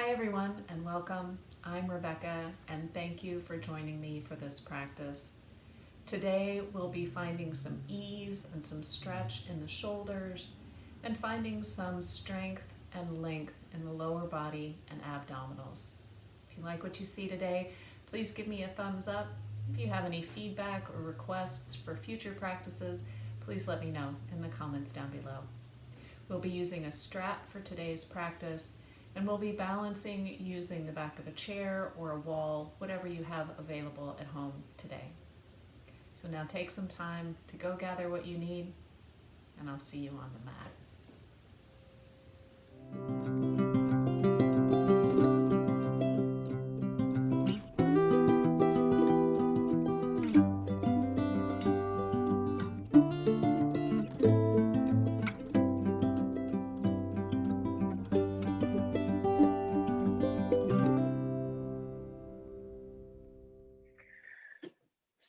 Hi everyone and welcome. I'm Rebecca and thank you for joining me for this practice. Today we'll be finding some ease and some stretch in the shoulders and finding some strength and length in the lower body and abdominals. If you like what you see today, please give me a thumbs up. If you have any feedback or requests for future practices, please let me know in the comments down below. We'll be using a strap for today's practice, and we'll be balancing using the back of a chair or a wall, whatever you have available at home today. So now take some time to go gather what you need, and I'll see you on the mat.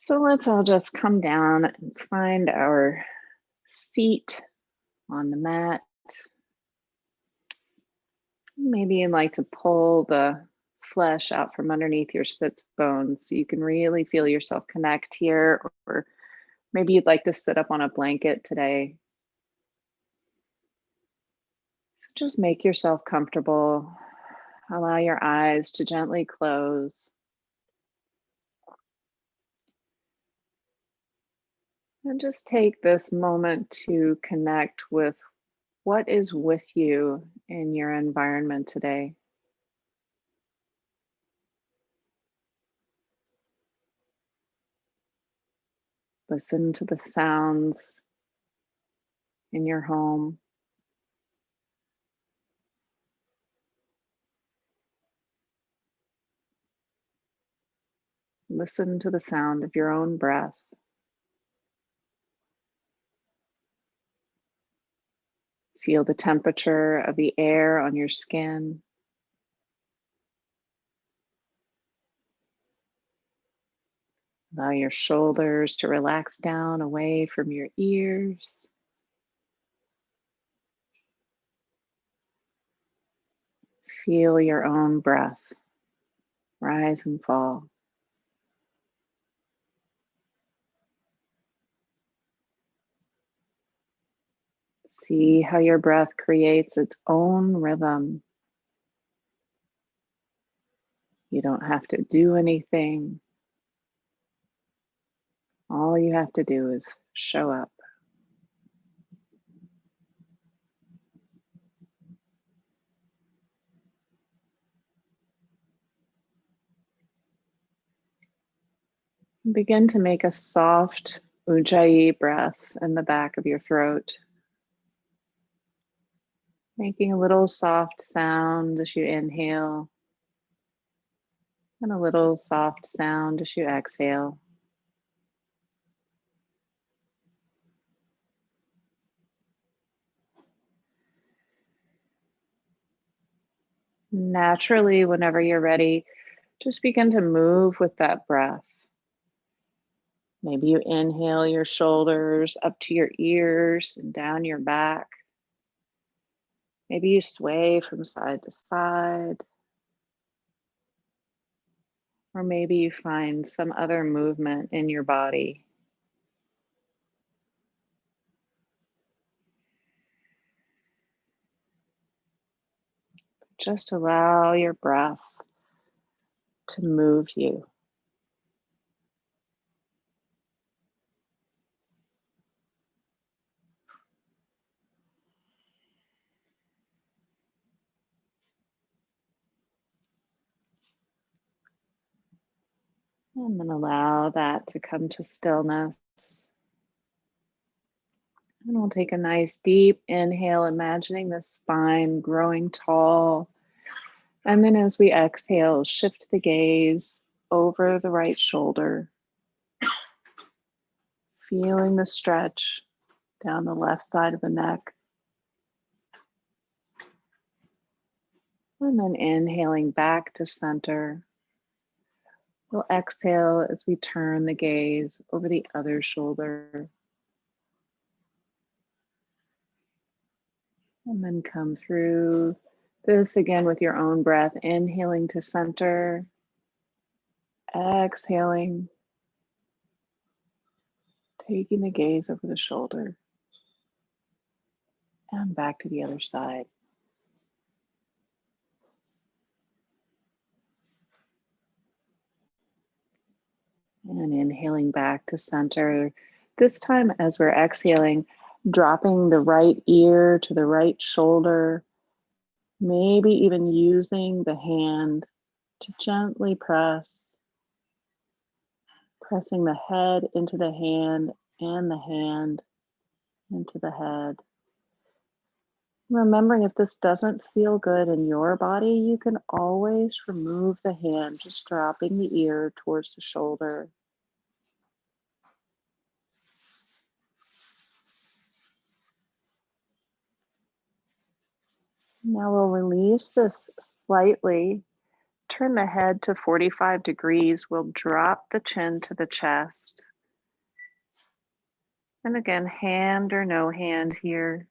So let's all just come down and find our seat on the mat. Maybe you'd like to pull the flesh out from underneath your sits bones so you can really feel yourself connect here, or maybe you'd like to sit up on a blanket today. So just make yourself comfortable. Allow your eyes to gently close. And just take this moment to connect with what is with you in your environment today. Listen to the sounds in your home. Listen to the sound of your own breath. Feel the temperature of the air on your skin. Allow your shoulders to relax down away from your ears. Feel your own breath rise and fall. See how your breath creates its own rhythm. You don't have to do anything. All you have to do is show up. Begin to make a soft ujjayi breath in the back of your throat, making a little soft sound as you inhale and a little soft sound as you exhale. Naturally, whenever you're ready, just begin to move with that breath. Maybe you inhale your shoulders up to your ears and down your back. Maybe you sway from side to side. Or maybe you find some other movement in your body. Just allow your breath to move you. And then allow that to come to stillness. And we'll take a nice deep inhale, imagining the spine growing tall. And then as we exhale, shift the gaze over the right shoulder, feeling the stretch down the left side of the neck. And then inhaling back to center. We'll exhale as we turn the gaze over the other shoulder. And then come through This again with your own breath, inhaling to center, exhaling, taking the gaze over the shoulder and back to the other side. And inhaling back to center. This time, as we're exhaling, dropping the right ear to the right shoulder, maybe even using the hand to gently pressing the head into the hand and the hand into the head. Remembering if this doesn't feel good in your body, you can always remove the hand, just dropping the ear towards the shoulder. Now we'll release this slightly. Turn the head to 45 degrees. We'll drop the chin to the chest. And again, hand or no hand here.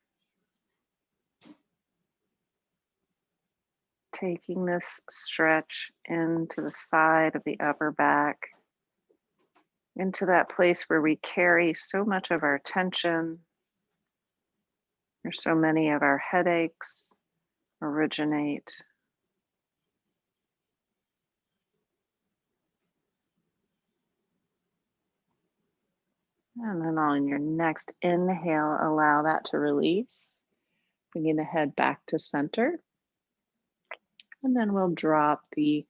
Taking this stretch into the side of the upper back, into that place where we carry so much of our tension, or so many of our headaches originate. And then on your next inhale, allow that to release, bringing the head back to center. And then we'll drop the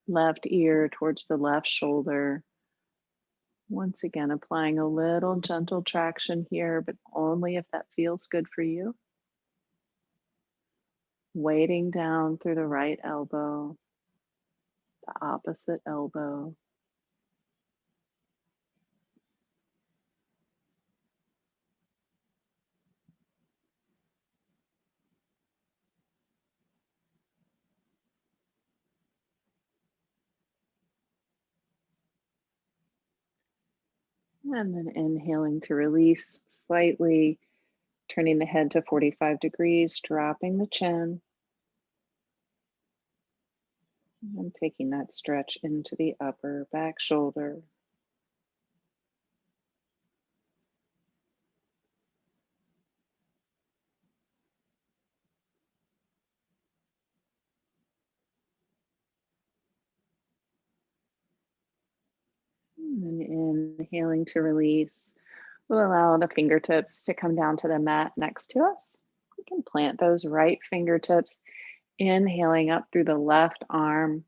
left ear towards the left shoulder. Once again, applying a little gentle traction here, but only if that feels good for you. Weighting down through the right elbow, the opposite elbow. And then inhaling to release slightly, turning the head to 45 degrees, dropping the chin. And taking that stretch into the upper back shoulder. And then inhaling to release. We'll allow the fingertips to come down to the mat next to us. We can plant those right fingertips, inhaling up through the left arm,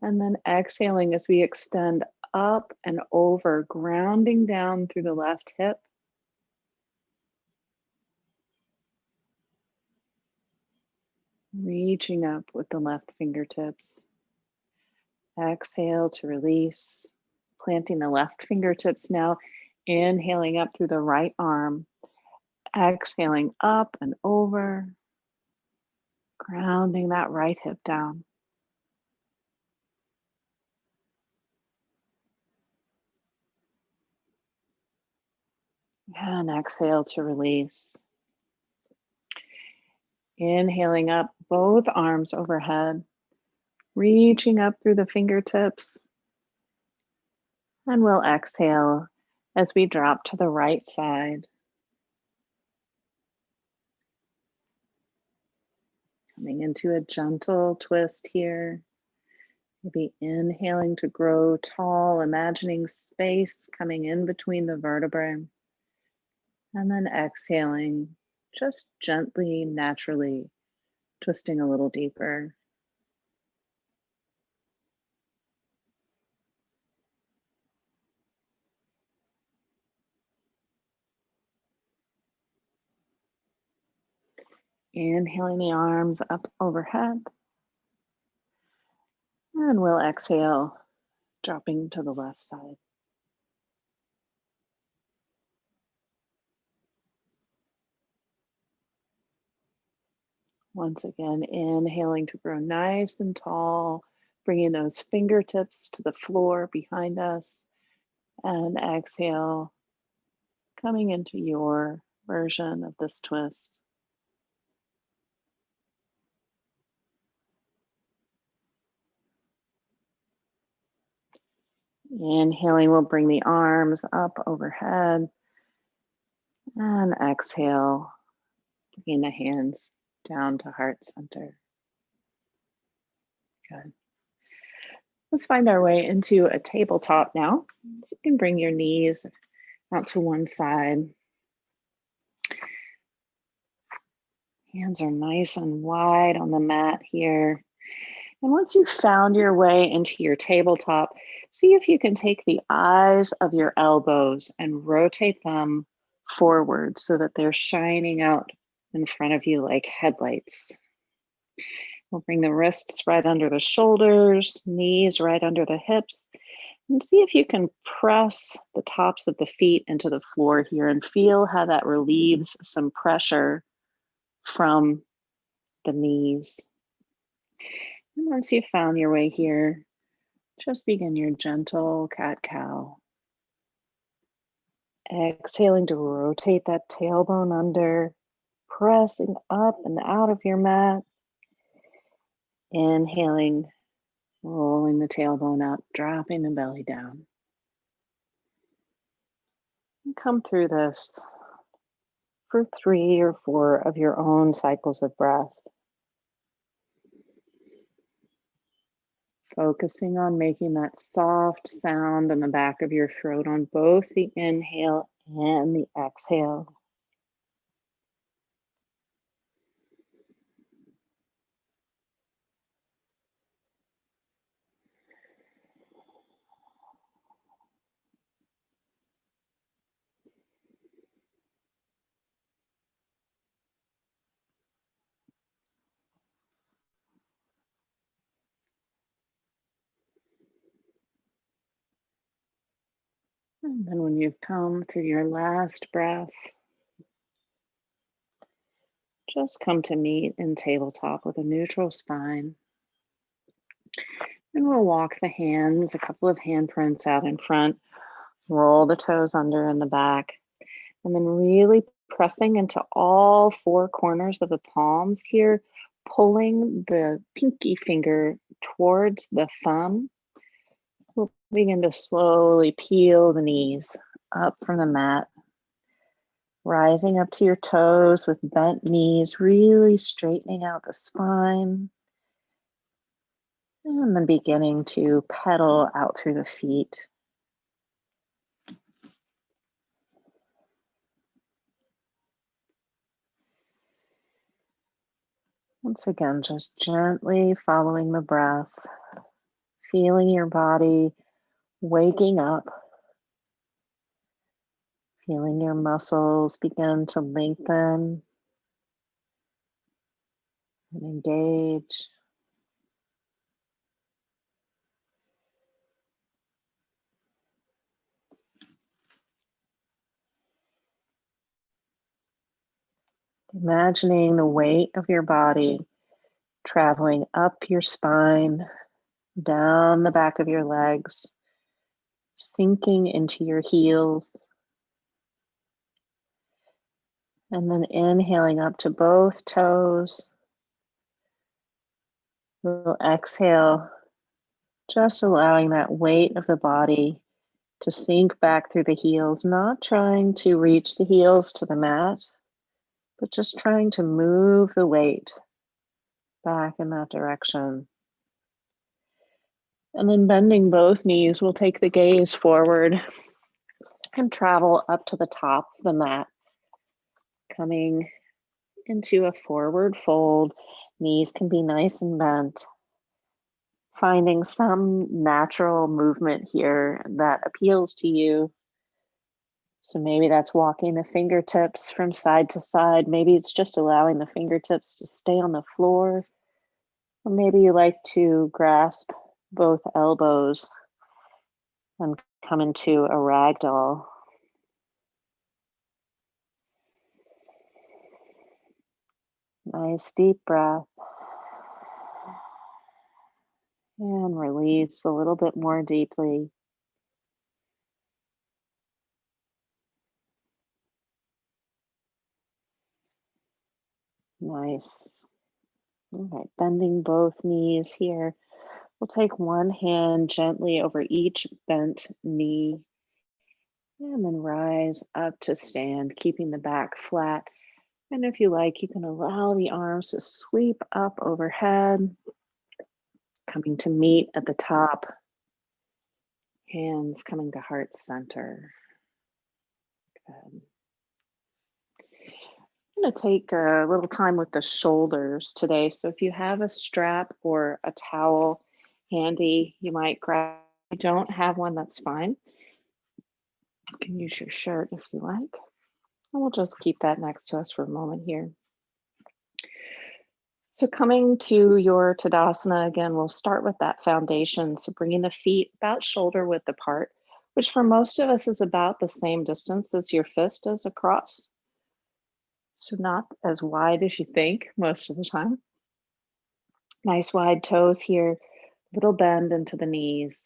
and then exhaling as we extend up and over, grounding down through the left hip. Reaching up with the left fingertips. Exhale to release. Planting the left fingertips now. Inhaling up through the right arm. Exhaling up and over. Grounding that right hip down. And exhale to release. Inhaling up, both arms overhead. Reaching up through the fingertips. And we'll exhale as we drop to the right side. Coming into a gentle twist here. Maybe inhaling to grow tall, imagining space coming in between the vertebrae. And then exhaling, just gently, naturally, twisting a little deeper. Inhaling the arms up overhead. And we'll exhale, dropping to the left side. Once again, inhaling to grow nice and tall, bringing those fingertips to the floor behind us. And exhale, coming into your version of this twist. Inhaling will bring the arms up overhead, and exhale, bringing the hands down to heart center. Good. Let's find our way into a tabletop now. You can bring your knees out to one side. Hands are nice and wide on the mat here. And once you've found your way into your tabletop, see if you can take the eyes of your elbows and rotate them forward so that they're shining out in front of you like headlights. We'll bring the wrists right under the shoulders, knees right under the hips, and see if you can press the tops of the feet into the floor here and feel how that relieves some pressure from the knees. And once you've found your way here, just begin your gentle cat-cow. Exhaling to rotate that tailbone under, pressing up and out of your mat. Inhaling, rolling the tailbone up, dropping the belly down. And come through this for 3 or 4 of your own cycles of breath. Focusing on making that soft sound in the back of your throat on both the inhale and the exhale. And then when you've come through your last breath, just come to meet in tabletop with a neutral spine. And we'll walk the hands, a couple of handprints out in front, roll the toes under in the back, and then really pressing into all 4 corners of the palms here, pulling the pinky finger towards the thumb. We'll begin to slowly peel the knees up from the mat, rising up to your toes with bent knees, really straightening out the spine. And then beginning to pedal out through the feet. Once again, just gently following the breath, feeling your body waking up, feeling your muscles begin to lengthen and engage. Imagining the weight of your body traveling up your spine, down the back of your legs, sinking into your heels, and then inhaling up to both toes. We'll exhale, just allowing that weight of the body to sink back through the heels, not trying to reach the heels to the mat, but just trying to move the weight back in that direction. And then bending both knees, we'll take the gaze forward and travel up to the top of the mat, coming into a forward fold. Knees can be nice and bent. Finding some natural movement here that appeals to you. So maybe that's walking the fingertips from side to side. Maybe it's just allowing the fingertips to stay on the floor. Or maybe you like to grasp both elbows and come into a ragdoll. Nice deep breath. And release a little bit more deeply. Nice. All right, bending both knees here. We'll take one hand gently over each bent knee and then rise up to stand, keeping the back flat. And if you like, you can allow the arms to sweep up overhead, coming to meet at the top, hands coming to heart center. Good. I'm going to take a little time with the shoulders today. So if you have a strap or a towel handy, you might grab. If you don't have one, that's fine. You can use your shirt if you like. And we'll just keep that next to us for a moment here. So coming to your Tadasana, again, we'll start with that foundation. So bringing the feet about shoulder width apart, which for most of us is about the same distance as your fist is across. So not as wide as you think most of the time. Nice wide toes here, little bend into the knees,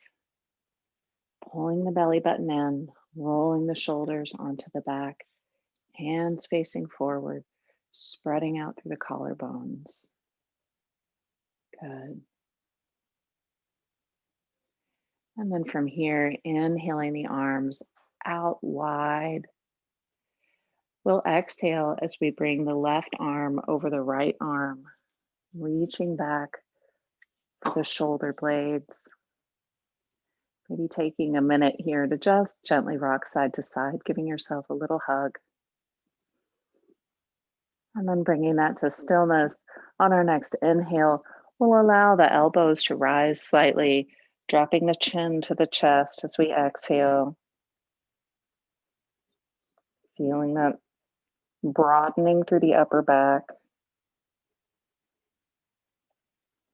pulling the belly button in, rolling the shoulders onto the back, hands facing forward, spreading out through the collarbones. Good. And then from here, inhaling the arms out wide. We'll exhale as we bring the left arm over the right arm, reaching back for the shoulder blades. Maybe taking a minute here to just gently rock side to side, giving yourself a little hug. And then bringing that to stillness. On our next inhale, we'll allow the elbows to rise slightly, dropping the chin to the chest as we exhale. Feeling that broadening through the upper back.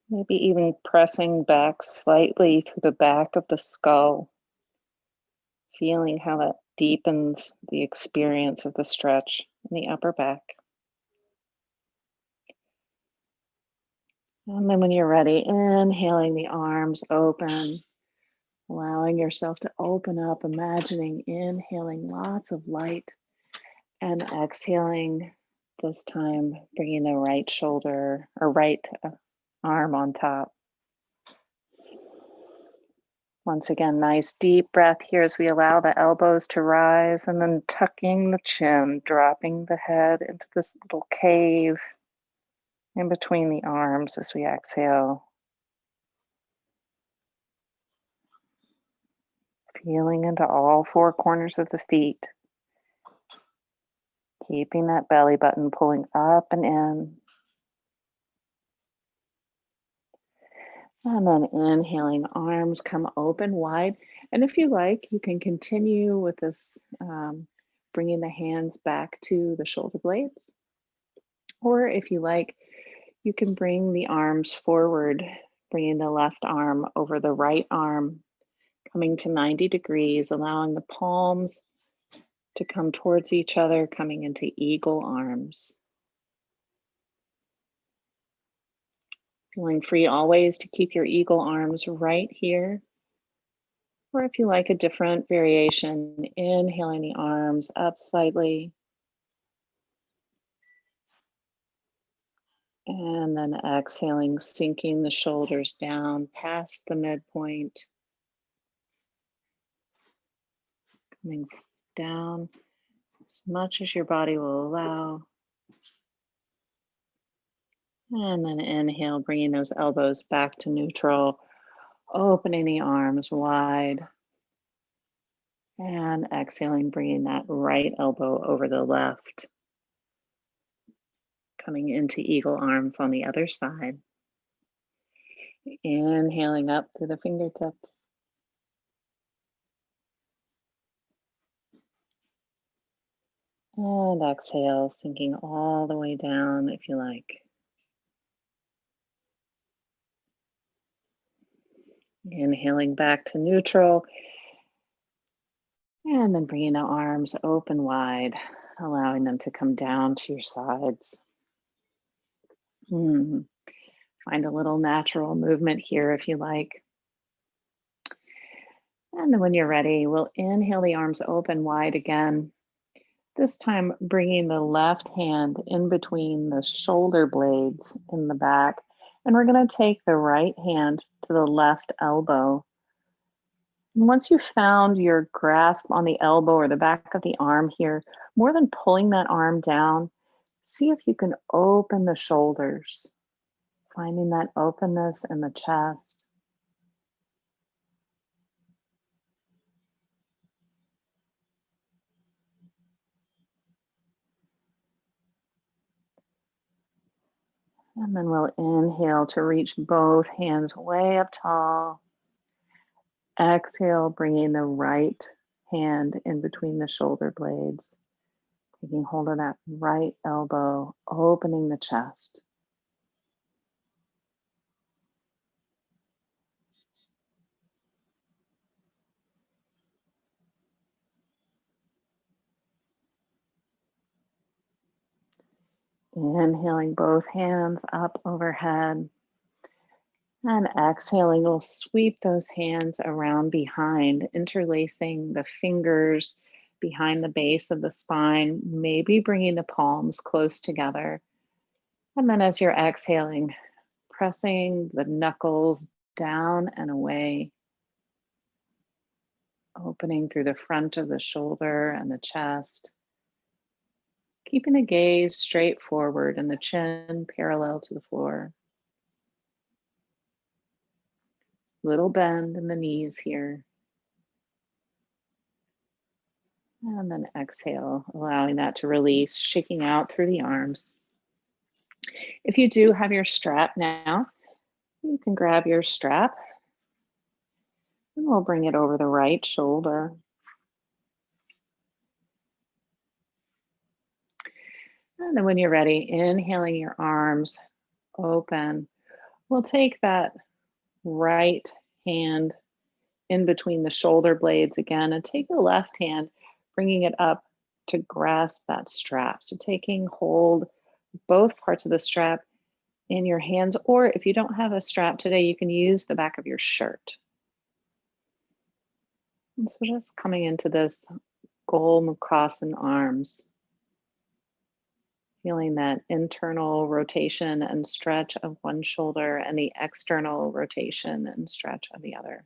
Maybe even pressing back slightly through the back of the skull. Feeling how that deepens the experience of the stretch in the upper back. And then when you're ready, inhaling the arms open, allowing yourself to open up, imagining inhaling lots of light and exhaling, this time bringing the right shoulder or right arm on top. Once again, nice deep breath here as we allow the elbows to rise and then tucking the chin, dropping the head into this little cave in between the arms as we exhale. Feeling into all four corners of the feet. Keeping that belly button pulling up and in. And then inhaling, arms come open wide. And if you like, you can continue with this, bringing the hands back to the shoulder blades. Or if you like, you can bring the arms forward, bringing the left arm over the right arm, coming to 90 degrees, allowing the palms to come towards each other, coming into eagle arms. Feeling free always to keep your eagle arms right here. Or if you like a different variation, inhaling the arms up slightly. And then exhaling, sinking the shoulders down past the midpoint. Coming down as much as your body will allow. And then inhale, bringing those elbows back to neutral, opening the arms wide. And exhaling, bringing that right elbow over the left. Coming into eagle arms on the other side. Inhaling up through the fingertips. And exhale, sinking all the way down if you like. Inhaling back to neutral. And then bringing the arms open wide, allowing them to come down to your sides. Find a little natural movement here if you like. And then when you're ready, we'll inhale the arms open wide again. This time bringing the left hand in between the shoulder blades in the back And we're going to take the right hand to the left elbow. And once you've found your grasp on the elbow or the back of the arm here, more than pulling that arm down, see if you can open the shoulders, finding that openness in the chest. And then we'll inhale to reach both hands way up tall. Exhale, bringing the right hand in between the shoulder blades, taking hold of that right elbow, opening the chest. Inhaling both hands up overhead. And exhaling, we'll sweep those hands around behind, interlacing the fingers behind the base of the spine, maybe bringing the palms close together. And then as you're exhaling, pressing the knuckles down and away, opening through the front of the shoulder and the chest, keeping the gaze straight forward and the chin parallel to the floor. Little bend in the knees here. And then exhale, allowing that to release, shaking out through the arms. If you do have your strap now, you can grab your strap and we'll bring it over the right shoulder. And then when you're ready, inhaling your arms open, we'll take that right hand in between the shoulder blades again and take the left hand, bringing it up to grasp that strap. So taking hold of both parts of the strap in your hands, or if you don't have a strap today, you can use the back of your shirt. And so just coming into this Gol Mukhasan arms, feeling that internal rotation and stretch of one shoulder and the external rotation and stretch of the other.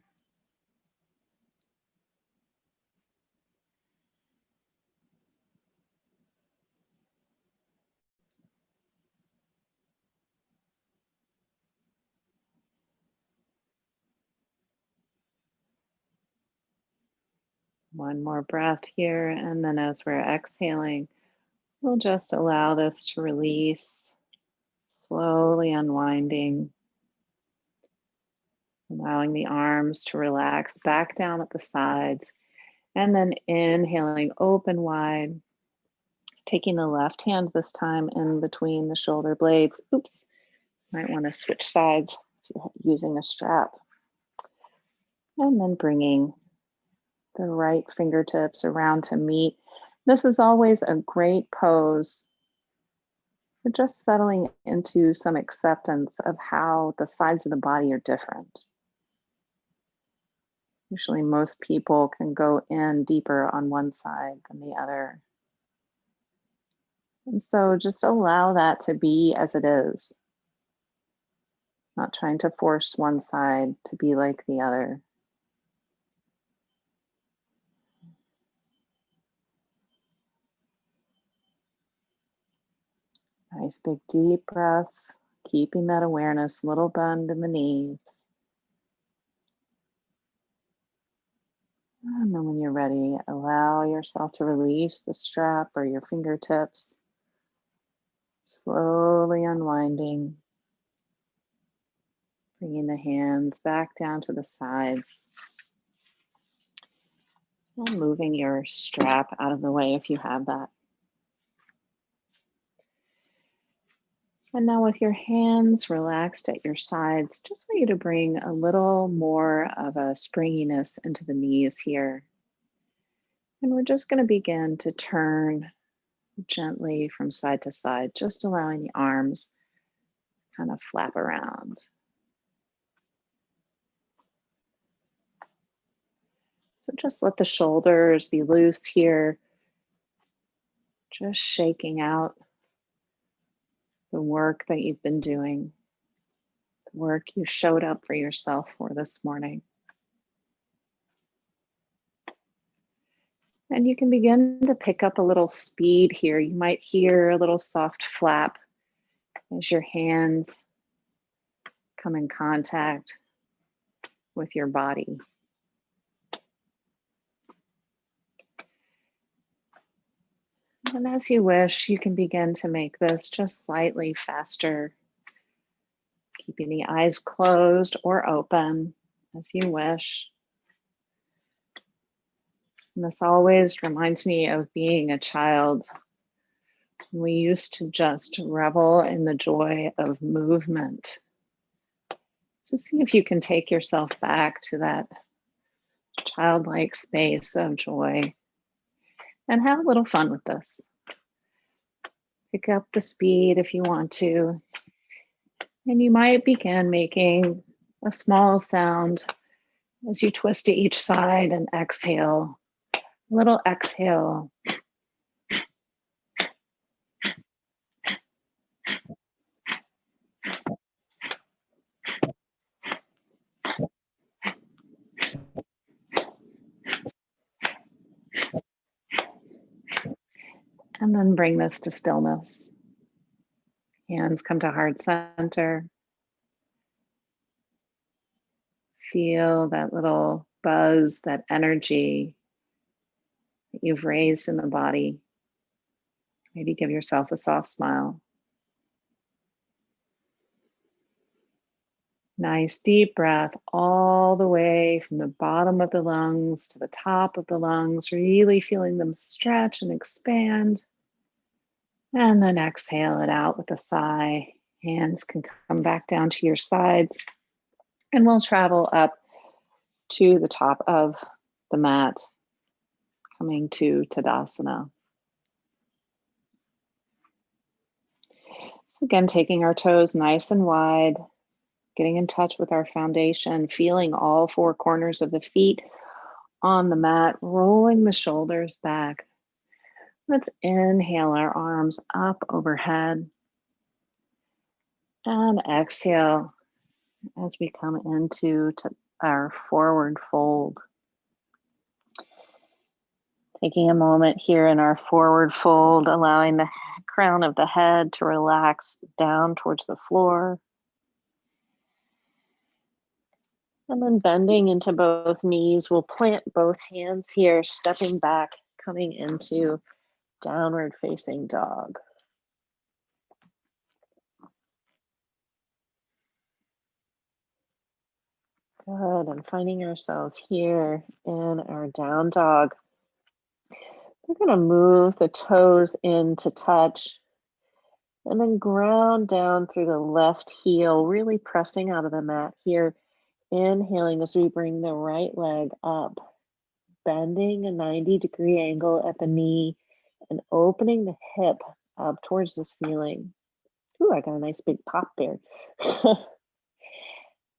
One more breath here, and then as we're exhaling, we'll just allow this to release, slowly unwinding, allowing the arms to relax back down at the sides, and then inhaling open wide, taking the left hand this time in between the shoulder blades. Oops, might want to switch sides if you're using a strap. And then bringing the right fingertips around to meet. This is always a great pose for just settling into some acceptance of how the sides of the body are different. Usually most people can go in deeper on one side than the other. And so just allow that to be as it is, not trying to force one side to be like the other. Nice big deep breaths, keeping that awareness, little bend in the knees. And then when you're ready, allow yourself to release the strap or your fingertips, slowly unwinding, bringing the hands back down to the sides, and moving your strap out of the way if you have that. And now with your hands relaxed at your sides, just want you to bring a little more of a springiness into the knees here. And we're just going to begin to turn gently from side to side, just allowing the arms kind of flap around. So just let the shoulders be loose here, just shaking out the work that you've been doing. work you showed up for yourself for this morning. And you can begin to pick up a little speed here. You might hear a little soft flap as your hands come in contact with your body. And as you wish, you can begin to make this just slightly faster, keeping the eyes closed or open as you wish. And this always reminds me of being a child. We used to just revel in the joy of movement. So see if you can take yourself back to that childlike space of joy and have a little fun with this. Pick up the speed if you want to. And you might begin making a small sound as you twist to each side and exhale. A little exhale. And then bring this to stillness. Hands come to heart center. Feel that little buzz, that energy that you've raised in the body. Maybe give yourself a soft smile. Nice deep breath all the way from the bottom of the lungs to the top of the lungs, really feeling them stretch and expand. And then exhale it out with a sigh. Hands can come back down to your sides. And we'll travel up to the top of the mat, coming to Tadasana. So again, taking our toes nice and wide, getting in touch with our foundation, feeling all four corners of the feet on the mat, rolling the shoulders back. Let's inhale our arms up overhead and exhale as we come into our forward fold. Taking a moment here in our forward fold, allowing the crown of the head to relax down towards the floor. And then bending into both knees, we'll plant both hands here, stepping back, coming into downward facing dog. Good, and finding ourselves here in our down dog. We're going to move the toes in to touch and then ground down through the left heel, really pressing out of the mat here. Inhaling as we bring the right leg up, bending a 90-degree angle at the knee and opening the hip up towards the ceiling. Ooh, I got a nice big pop there.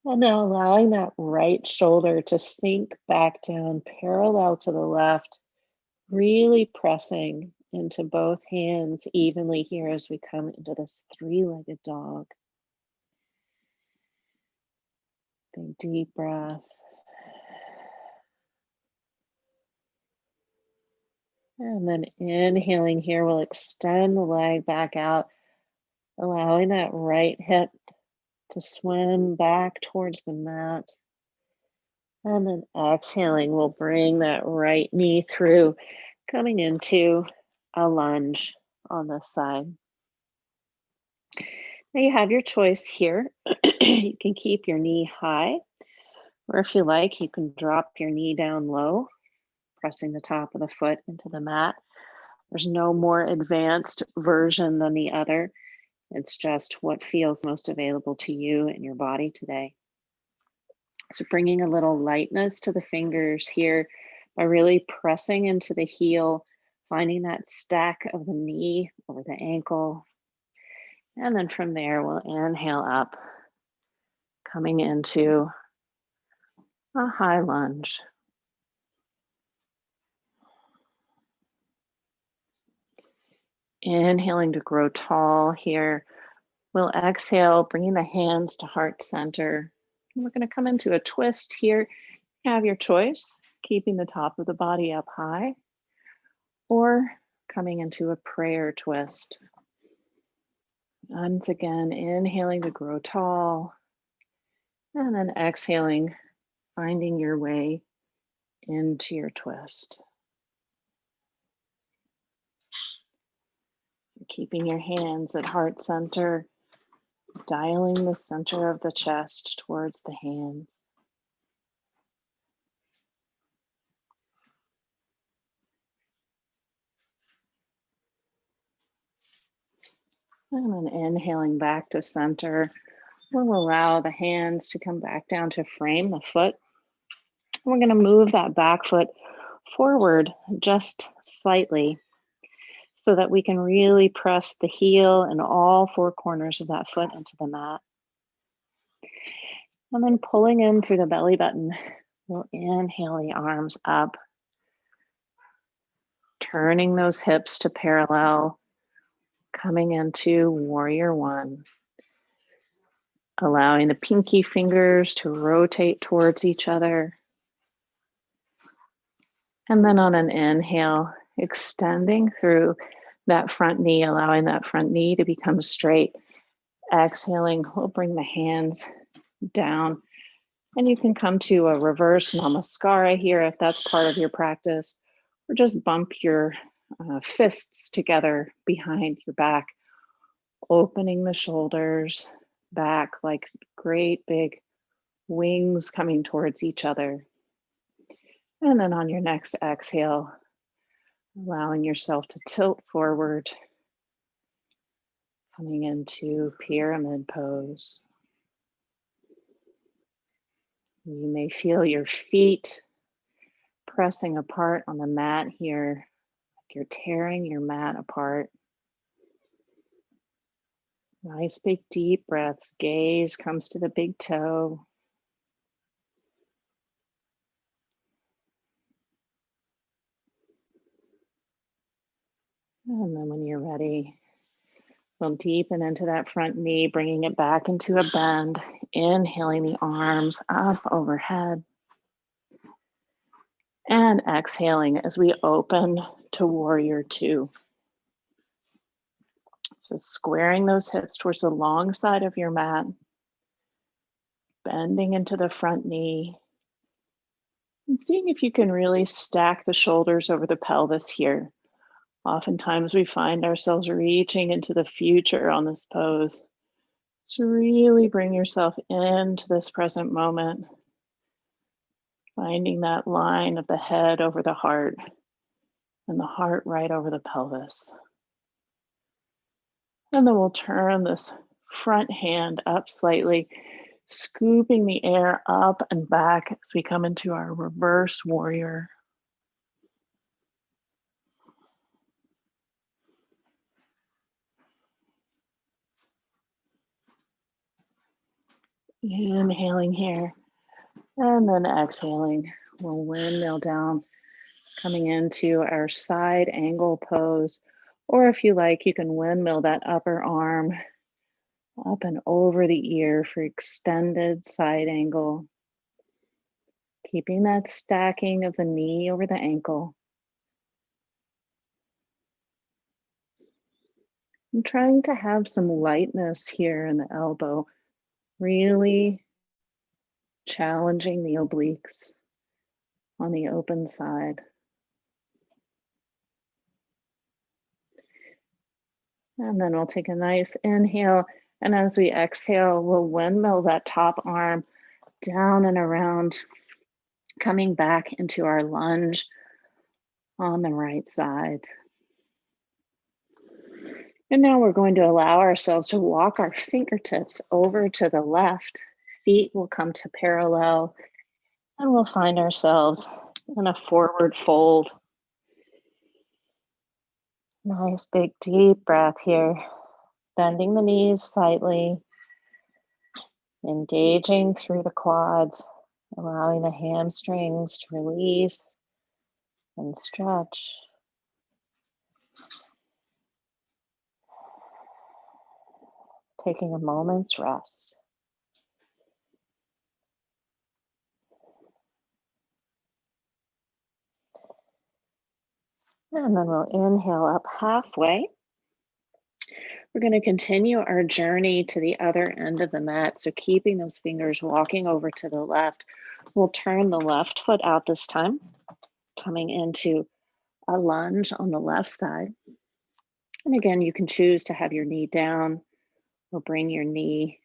And now allowing that right shoulder to sink back down parallel to the left, really pressing into both hands evenly here as we come into this three-legged dog. Big deep breath. And then inhaling here, we'll extend the leg back out, allowing that right hip to swim back towards the mat. And then exhaling, we'll bring that right knee through, coming into a lunge on this side. Now you have your choice here. You can keep your knee high, or if you like, you can drop your knee down low, pressing the top of the foot into the mat. There's no more advanced version than the other. It's just what feels most available to you and your body today. So bringing a little lightness to the fingers here by really pressing into the heel, finding that stack of the knee over the ankle. And then from there, we'll inhale up, coming into a high lunge. Inhaling to grow tall here, We'll exhale, bringing the hands to heart center. And we're going to come into a twist here. You have your choice, keeping the top of the body up high or coming into a prayer twist. Once again, inhaling to grow tall and then exhaling, finding your way into your twist. Keeping your hands at heart center, dialing the center of the chest towards the hands. And then inhaling back to center. We'll allow the hands to come back down to frame the foot. We're going to move that back foot forward just slightly so that we can really press the heel and all four corners of that foot into the mat. And then pulling in through the belly button, we'll inhale the arms up, turning those hips to parallel, coming into warrior one. Allowing the pinky fingers to rotate towards each other. And then on an inhale, extending through that front knee, allowing that front knee to become straight. Exhaling, we'll bring the hands down. And you can come to a reverse namaskara here if that's part of your practice, or just bump your fists together behind your back, opening the shoulders back like great big wings coming towards each other. And then on your next exhale, allowing yourself to tilt forward, coming into pyramid pose. You may feel your feet pressing apart on the mat here, like you're tearing your mat apart. Nice big deep breaths. Gaze comes to the big toe. And then when you're ready, we'll deepen into that front knee, bringing it back into a bend, inhaling the arms up overhead. And exhaling as we open to warrior two. So squaring those hips towards the long side of your mat, bending into the front knee, and seeing if you can really stack the shoulders over the pelvis here. Oftentimes we find ourselves reaching into the future on this pose. So really bring yourself into this present moment, finding that line of the head over the heart and the heart right over the pelvis. And then we'll turn this front hand up slightly, scooping the air up and back as we come into our reverse warrior. Inhaling here, and then exhaling. We'll windmill down, coming into our side angle pose. Or if you like, you can windmill that upper arm up and over the ear for extended side angle. Keeping that stacking of the knee over the ankle. I'm trying to have some lightness here in the elbow, really challenging the obliques on the open side. And then we'll take a nice inhale. And as we exhale, we'll windmill that top arm down and around, coming back into our lunge on the right side. And now we're going to allow ourselves to walk our fingertips over to the left. Feet will come to parallel, and we'll find ourselves in a forward fold. Nice big deep breath here. Bending the knees slightly, engaging through the quads, allowing the hamstrings to release and stretch. taking a moment's rest. And then we'll inhale up halfway. We're going to continue our journey to the other end of the mat. So keeping those fingers walking over to the left. We'll turn the left foot out this time, coming into a lunge on the left side. And again, you can choose to have your knee down or bring your knee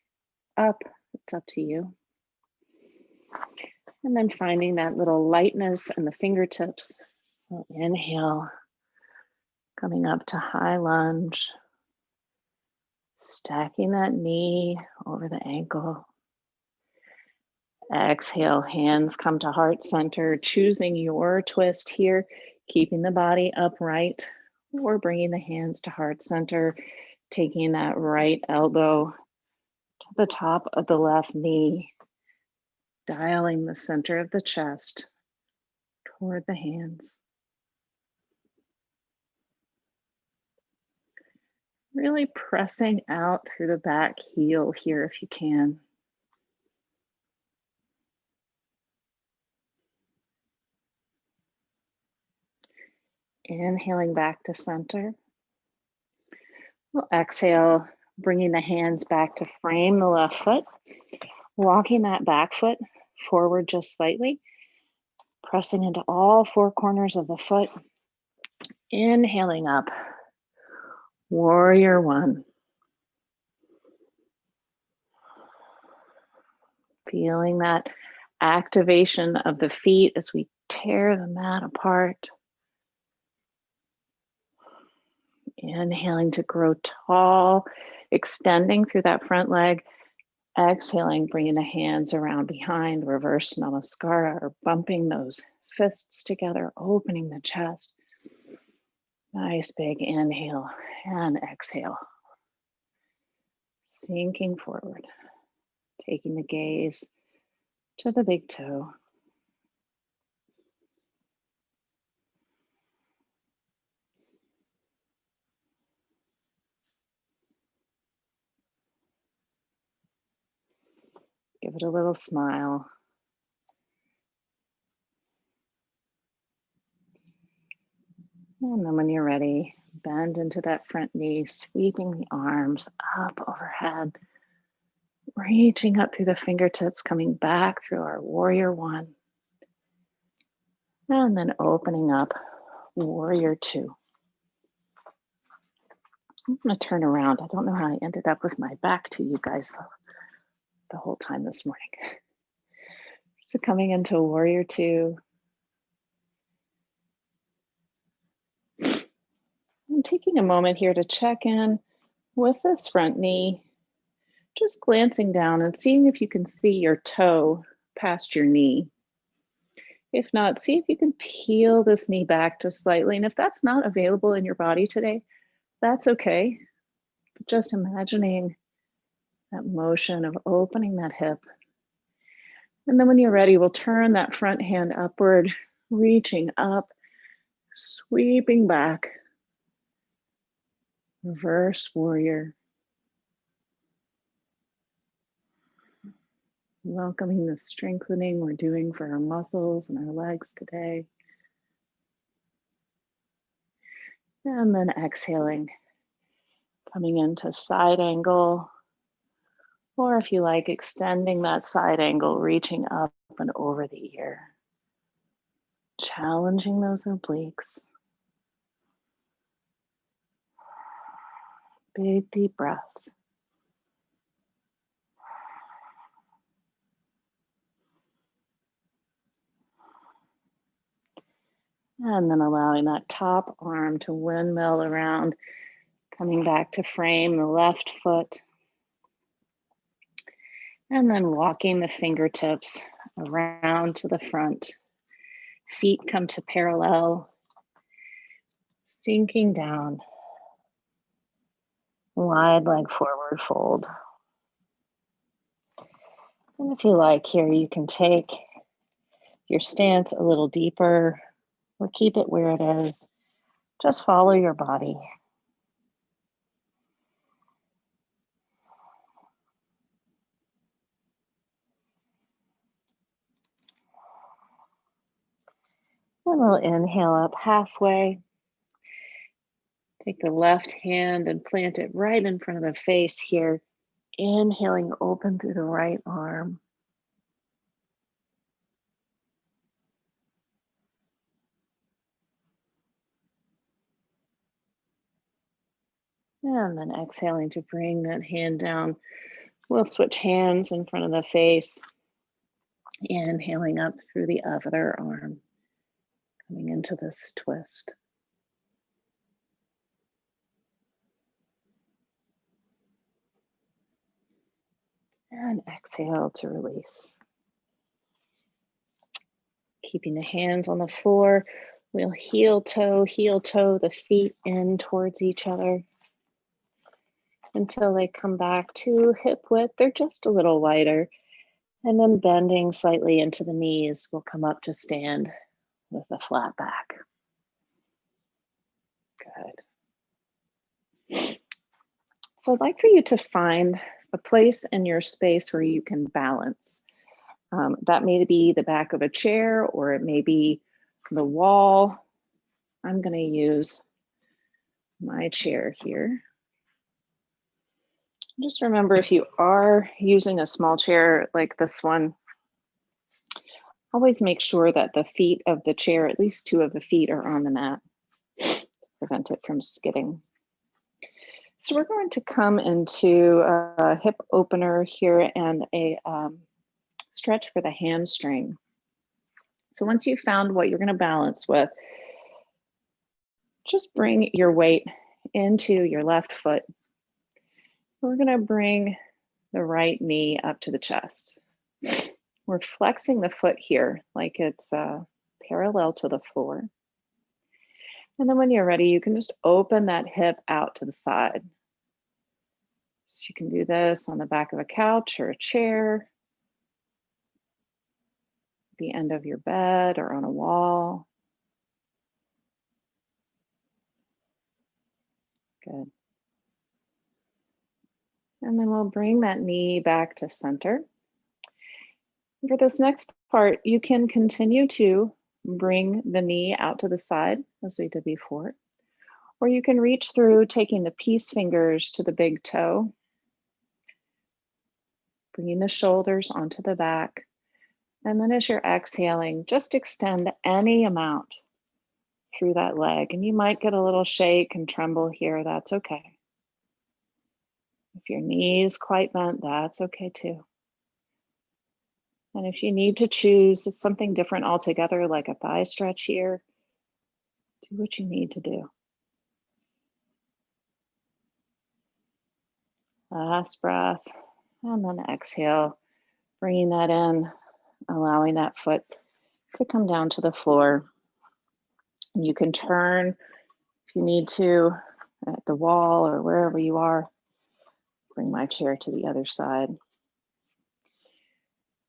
up. It's up to you. And then finding that little lightness in the fingertips. We'll inhale, coming up to high lunge, stacking that knee over the ankle. Exhale, hands come to heart center, choosing your twist here, keeping the body upright or bringing the hands to heart center, taking that right elbow to the top of the left knee, dialing the center of the chest toward the hands. Really pressing out through the back heel here if you can. Inhaling back to center. We'll exhale, bringing the hands back to frame the left foot, walking that back foot forward just slightly, pressing into all four corners of the foot. Inhaling up, warrior one. Feeling that activation of the feet as we tear the mat apart. Inhaling to grow tall, extending through that front leg. Exhaling, bringing the hands around behind, reverse namaskara, or bumping those fists together, opening the chest. Nice big inhale and exhale. Sinking forward, taking the gaze to the big toe. Give it a little smile. And then when you're ready, bend into that front knee, sweeping the arms up overhead, reaching up through the fingertips, coming back through our warrior one. And then opening up, warrior two. I'm going to turn around. I don't know how I ended up with my back to you guys the whole time this morning. So coming into warrior two. I'm taking a moment here to check in with this front knee, just glancing down and seeing if you can see your toe past your knee. If not, see if you can peel this knee back just slightly. And if that's not available in your body today, that's okay. But just imagining that motion of opening that hip. And then when you're ready, we'll turn that front hand upward, reaching up, sweeping back. Reverse warrior. Welcoming the strengthening we're doing for our muscles and our legs today. And then exhaling, coming into side angle, or if you like, extending that side angle, reaching up and over the ear. Challenging those obliques. Big deep breaths. And then allowing that top arm to windmill around, coming back to frame the left foot. And then walking the fingertips around to the front. Feet come to parallel, sinking down. Wide leg forward fold. And if you like here, you can take your stance a little deeper or keep it where it is. Just follow your body. And we'll inhale up halfway. Take the left hand and plant it right in front of the face here. Inhaling open through the right arm. And then exhaling to bring that hand down. We'll switch hands in front of the face. Inhaling up through the other arm. Coming into this twist. And exhale to release. Keeping the hands on the floor, we'll heel toe, the feet in towards each other until they come back to hip width. They're just a little wider. And then bending slightly into the knees, we'll come up to stand with a flat back. Good. So I'd like for you to find a place in your space where you can balance. That may be the back of a chair, or it may be the wall. I'm going to use my chair here. Just remember, if you are using a small chair like this one, always make sure that the feet of the chair, at least 2 of the feet, are on the mat. Prevent it from skidding. So we're going to come into a hip opener here and a stretch for the hamstring. So once you've found what you're going to balance with, just bring your weight into your left foot. We're going to bring the right knee up to the chest. We're flexing the foot here like it's parallel to the floor. And then when you're ready, you can just open that hip out to the side. So you can do this on the back of a couch or a chair, the end of your bed, or on a wall. Good. And then we'll bring that knee back to center. For this next part, you can continue to bring the knee out to the side as we did before, or you can reach through taking the peace fingers to the big toe, bringing the shoulders onto the back. And then as you're exhaling, just extend any amount through that leg. And you might get a little shake and tremble here. That's okay. If your knee is quite bent, that's okay too. And if you need to choose something different altogether, like a thigh stretch here, do what you need to do. Last breath, and then exhale, bringing that in, allowing that foot to come down to the floor. And you can turn if you need to at the wall or wherever you are. Bring my chair to the other side.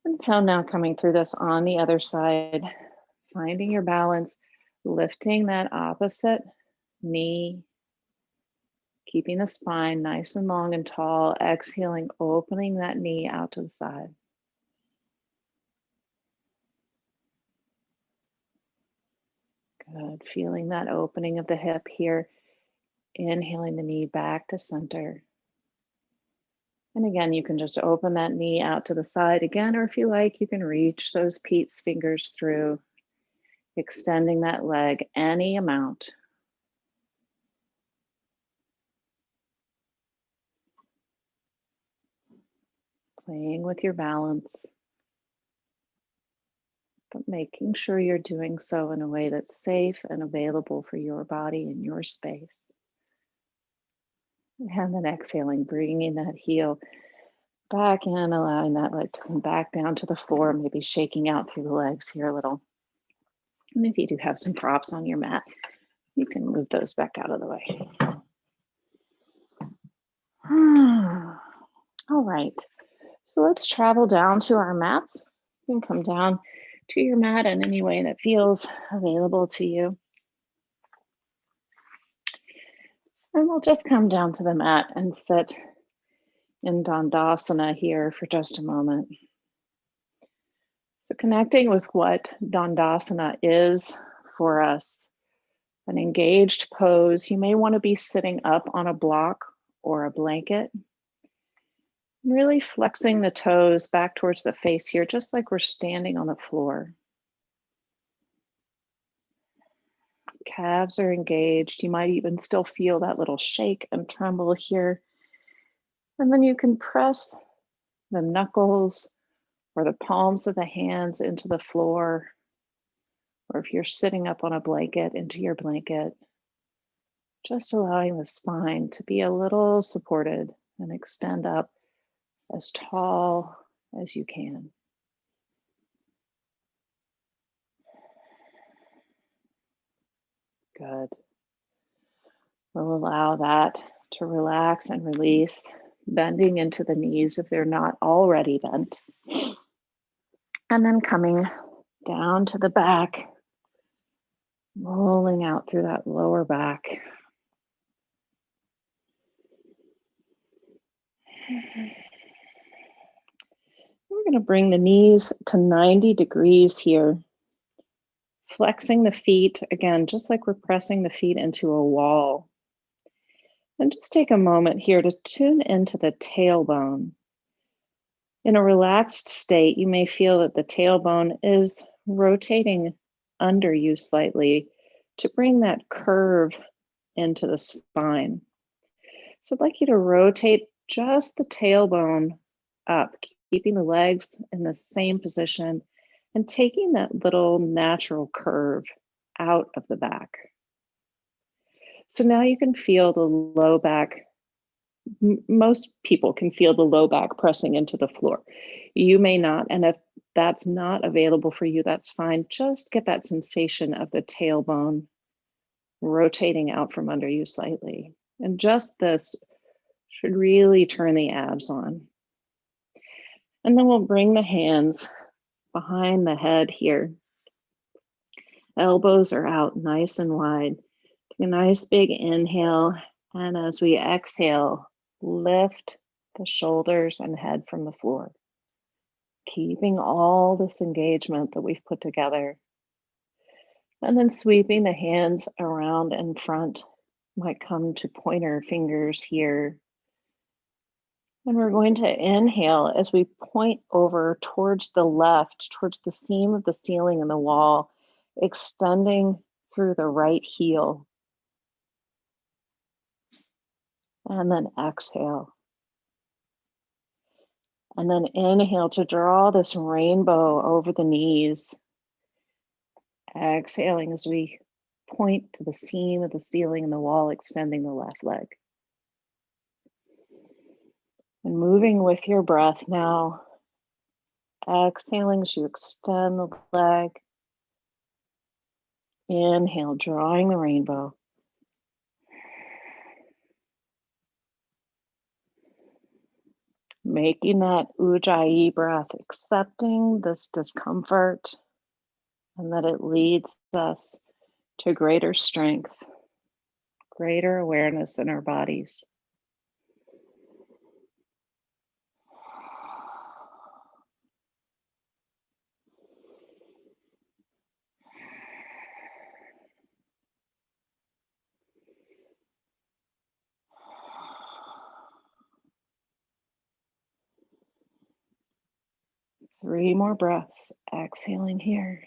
And so now coming through this on the other side, finding your balance, lifting that opposite knee, keeping the spine nice and long and tall, exhaling, opening that knee out to the side. Good, feeling that opening of the hip here, inhaling the knee back to center. And again, you can just open that knee out to the side again, or if you like, you can reach those Pete's fingers through, extending that leg any amount. Playing with your balance, but making sure you're doing so in a way that's safe and available for your body and your space. And then exhaling, bringing that heel back in, allowing that leg to come back down to the floor, maybe shaking out through the legs here a little. And if you do have some props on your mat, you can move those back out of the way. All right, so let's travel down to our mats. You can come down to your mat in any way that feels available to you. And we'll just come down to the mat and sit in Dandasana here for just a moment. So connecting with what Dandasana is for us. An engaged pose. You may want to be sitting up on a block or a blanket. Really flexing the toes back towards the face here, just like we're standing on the floor. Calves are engaged. You might even still feel that little shake and tremble here. And then you can press the knuckles or the palms of the hands into the floor, or if you're sitting up on a blanket, into your blanket, just allowing the spine to be a little supported and extend up as tall as you can. Good. We'll allow that to relax and release, bending into the knees if they're not already bent. And then coming down to the back, rolling out through that lower back. We're going to bring the knees to 90 degrees here. Flexing the feet, again, just like we're pressing the feet into a wall. And just take a moment here to tune into the tailbone. In a relaxed state, you may feel that the tailbone is rotating under you slightly to bring that curve into the spine. So I'd like you to rotate just the tailbone up, keeping the legs in the same position and taking that little natural curve out of the back. So now you can feel the low back. Most people can feel the low back pressing into the floor. You may not, and if that's not available for you, that's fine. Just get that sensation of the tailbone rotating out from under you slightly. And just this should really turn the abs on. And then we'll bring the hands behind the head here. Elbows are out nice and wide. Take a nice big inhale. And as we exhale, lift the shoulders and head from the floor. Keeping all this engagement that we've put together. And then sweeping the hands around in front. Might come to pointer fingers here. And we're going to inhale as we point over towards the left, towards the seam of the ceiling and the wall, extending through the right heel. And then exhale. And then inhale to draw this rainbow over the knees. Exhaling as we point to the seam of the ceiling and the wall, extending the left leg. And moving with your breath now. Exhaling as you extend the leg. Inhale, drawing the rainbow. Making that Ujjayi breath, accepting this discomfort and that it leads us to greater strength, greater awareness in our bodies. Three more breaths, exhaling here.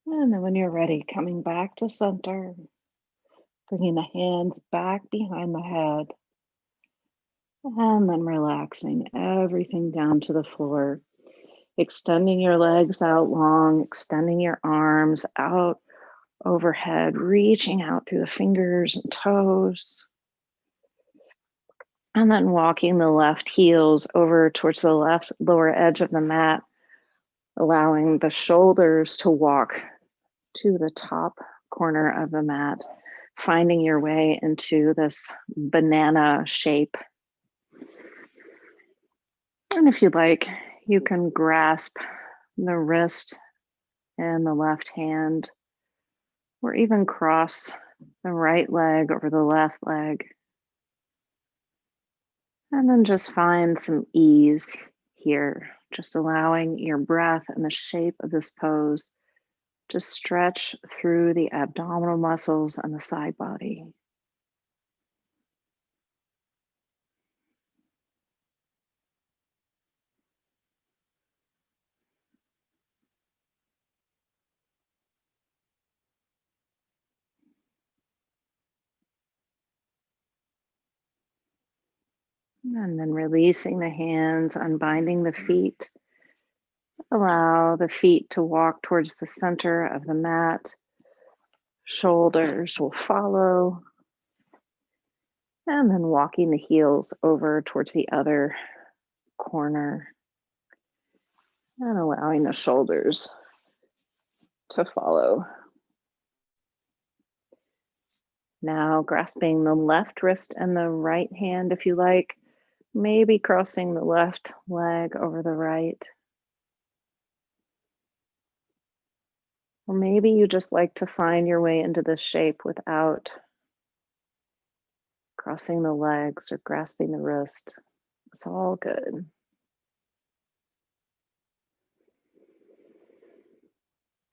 And then when you're ready, coming back to center, bringing the hands back behind the head, and then relaxing everything down to the floor, extending your legs out long, extending your arms out overhead, reaching out through the fingers and toes. And then walking the left heels over towards the left lower edge of the mat, allowing the shoulders to walk to the top corner of the mat, finding your way into this banana shape. And if you'd like, you can grasp the wrist and the left hand, or even cross the right leg over the left leg. And then just find some ease here, just allowing your breath and the shape of this pose to stretch through the abdominal muscles and the side body. And then releasing the hands, unbinding the feet. Allow the feet to walk towards the center of the mat. Shoulders will follow. And then walking the heels over towards the other corner. And allowing the shoulders to follow. Now grasping the left wrist and the right hand if you like. Maybe crossing the left leg over the right. Or maybe you just like to find your way into this shape without crossing the legs or grasping the wrist. It's all good.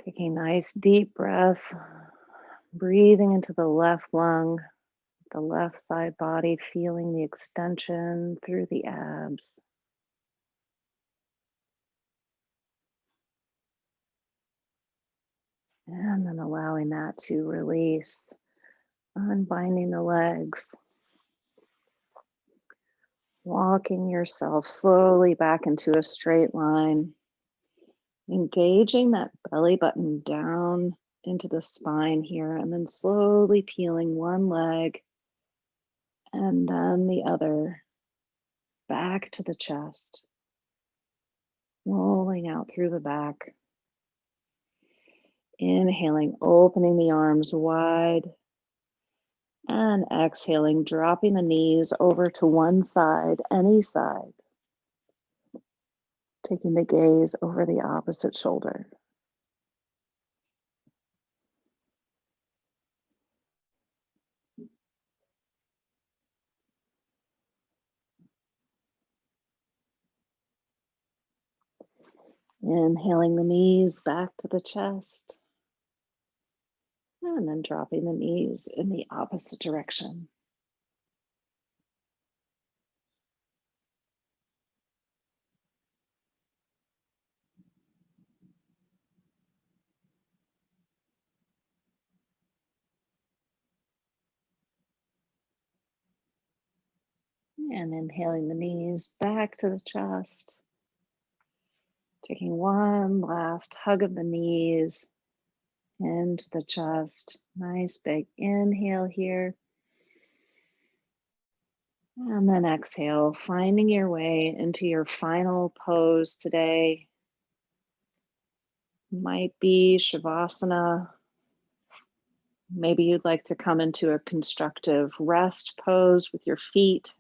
Taking nice deep breaths, breathing into the left lung, the left side body, feeling the extension through the abs. And then allowing that to release, unbinding the legs, walking yourself slowly back into a straight line, engaging that belly button down into the spine here, and then slowly peeling one leg and then the other back to the chest, rolling out through the back. Inhaling, opening the arms wide, and exhaling, dropping the knees over to one side, any side. Taking the gaze over the opposite shoulder. Inhaling the knees back to the chest. And then dropping the knees in the opposite direction. And inhaling the knees back to the chest. Taking one last hug of the knees into the chest. Nice big inhale here. And then exhale, finding your way into your final pose today. Might be Shavasana. Maybe you'd like to come into a constructive rest pose with your feet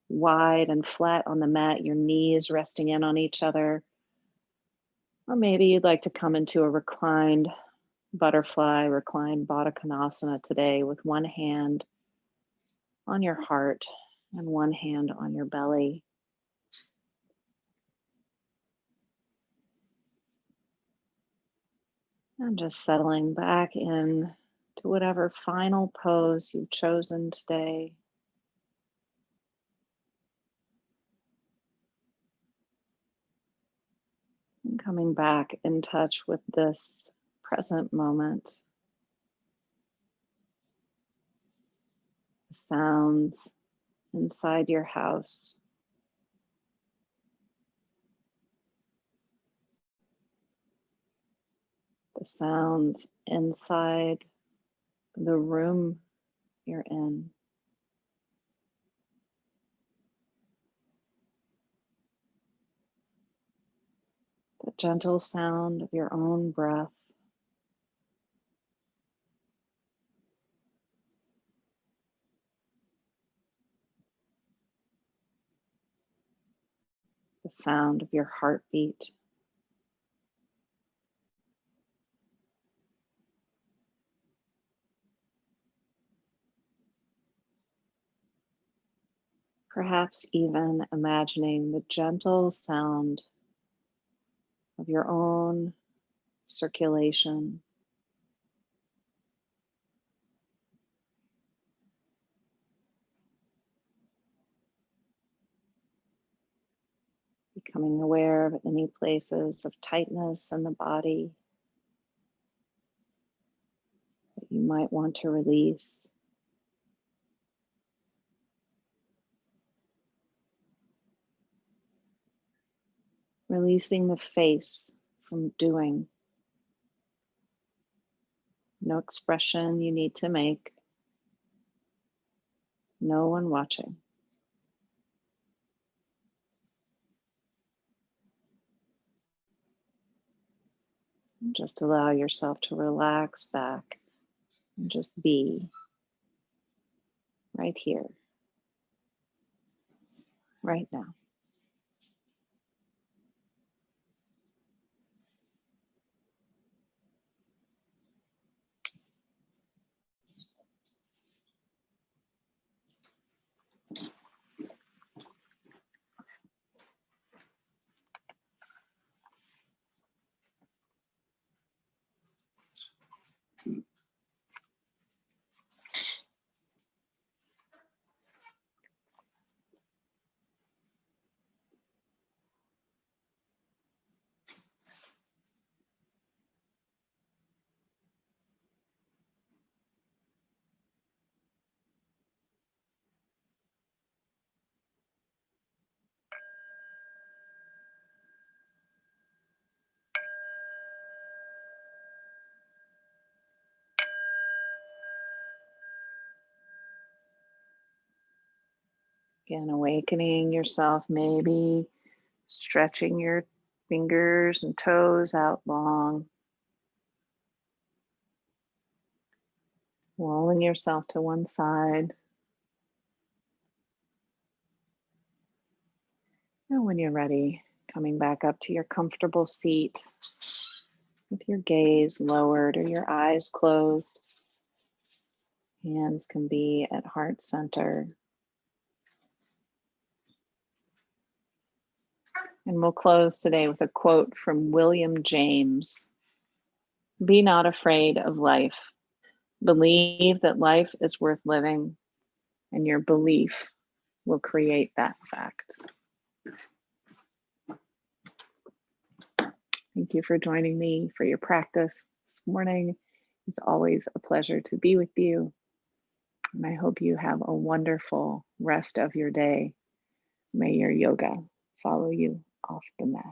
wide and flat on the mat, your knees resting in on each other. Or maybe you'd like to come into a reclined butterfly, reclined Baddha Konasana today with one hand on your heart and one hand on your belly. And just settling back in to whatever final pose you've chosen today. And coming back in touch with this present moment. The sounds inside your house. The sounds inside the room you're in. The gentle sound of your own breath. The sound of your heartbeat. Perhaps even imagining the gentle sound of your own circulation. Becoming aware of any places of tightness in the body that you might want to release. Releasing the face from doing. No expression you need to make. No one watching. Just allow yourself to relax back and just be right here, right now. Again, awakening yourself, maybe stretching your fingers and toes out long, rolling yourself to one side. And when you're ready, coming back up to your comfortable seat with your gaze lowered or your eyes closed. Hands can be at heart center. And we'll close today with a quote from William James. Be not afraid of life. Believe that life is worth living, and your belief will create that fact. Thank you for joining me for your practice this morning. It's always a pleasure to be with you. And I hope you have a wonderful rest of your day. May your yoga follow you off the mat.